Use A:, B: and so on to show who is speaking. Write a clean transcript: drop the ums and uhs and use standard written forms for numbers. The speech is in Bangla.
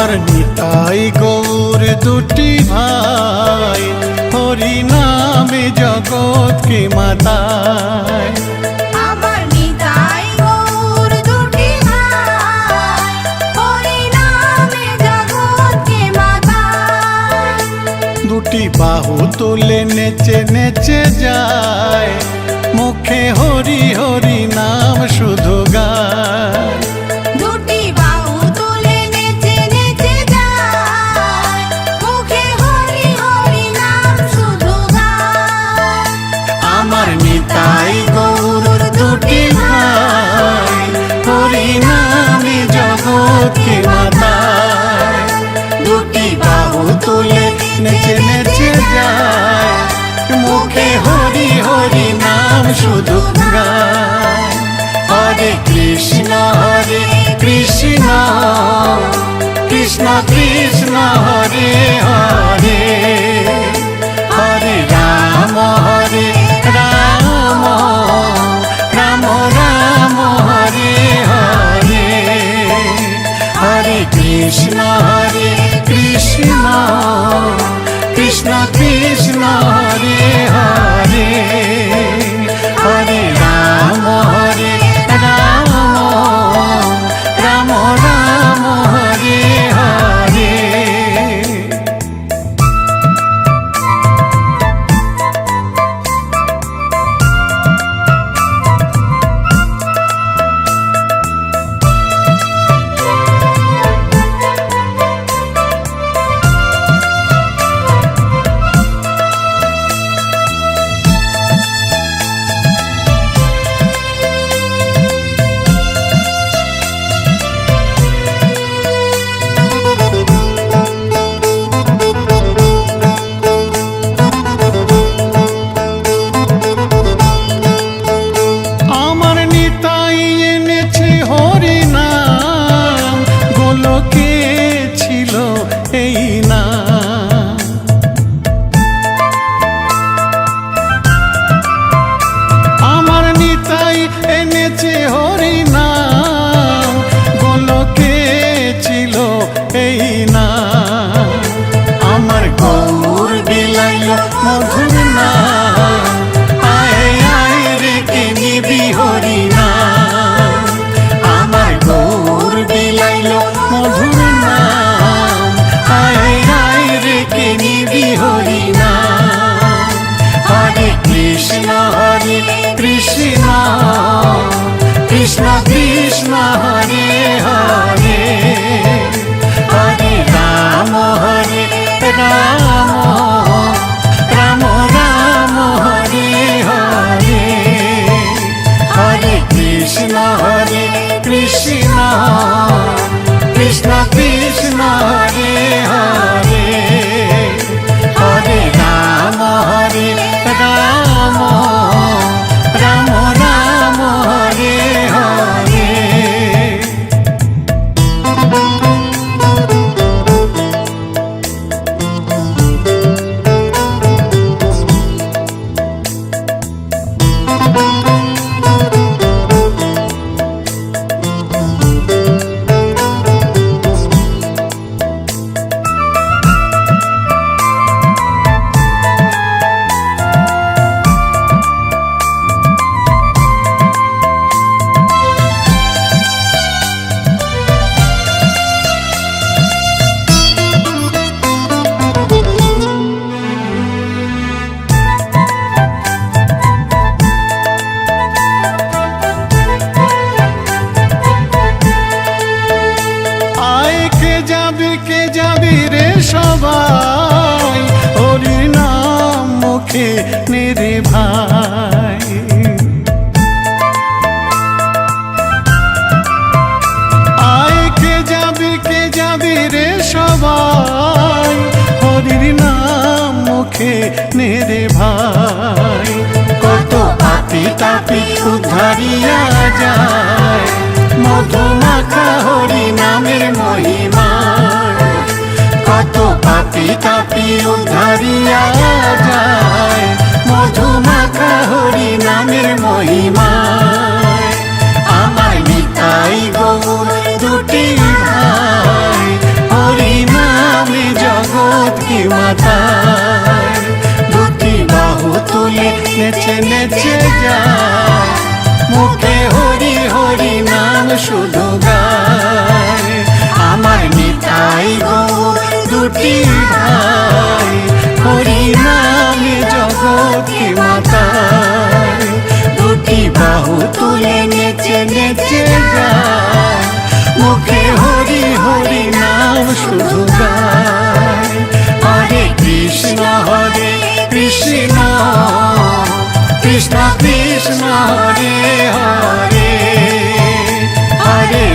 A: আমার নিতাই গৌর দুটি ভাই, হরি নামে জগৎকে মাতায়।
B: আমার নিতাই গৌর দুটি ভাই, হরি নামে জগৎকে মাতায়।
A: দুটি বাহু তুলে নেচে নেচে যায়, মুখে হরি হরি নাম শুধু গায়।
B: দুটি বাহু তুলে নেচে নেচে যায়, মুখে হরি হরি নাম শুধু গায়।
A: আমার নিতাই গৌর দুটি ভাই, হরি নামে জগৎকে মাতায়। দুটি বাহু তুলে নেচে নেচে যায়, মুখে হরি হরি নাম শুধু গায়। হরে কৃষ্ণ কৃষ্ণ কৃষ্ণ হরে হরে, হরে রাম রাম রাম হরে হরে। হরে কৃষ্ণ কৃষ্ণ কৃষ্ণ হরে হরে, হরে রাম রাম রাম হরে হরে। মধুর নাম আয় আয় রে কে নিবি হরি নাম। আমার গৌর বিলাইল মধুর নাম আয় আয় রে কে নিবি হরি নাম। হরে কৃষ্ণ কৃষ্ণ কৃষ্ণ হরে হরে, হরে রাম রাম রাম হরে হরে। হরে কৃষ্ণ কৃষ্ণ কৃষ্ণ হরে হরে, হরে রাম রাম রাম হরে হরে। সবাই হরি নাম মুখে মেরে ভাই। আয় কে যাবি রে সবাই, হরির নাম মুখে নেরে ভাই। কত পাপি তাপি উদ্ধারিয়া যায়, মধুমাখা হরি নামের মহিমা। কত পাপি তাপি উদ্ধারিয়া যায়, মধুমাখা হরি নামের মহিমা। আমার নিতাই গৌর দুটি ভাই, হরি মুখে হরি হরি নাম শুধু গায় আমার নিতাই গৌর দুটি ভাই হরি নামে জগৎকে মাতায় দুটি বাহু তুলে নেচে নেচে যায় মুখে হরি হরি নাম শুধু গায় হরে কৃষ্ণ কৃষ্ণ কৃষ্ণ কৃষ্ণ হরে হরে হরে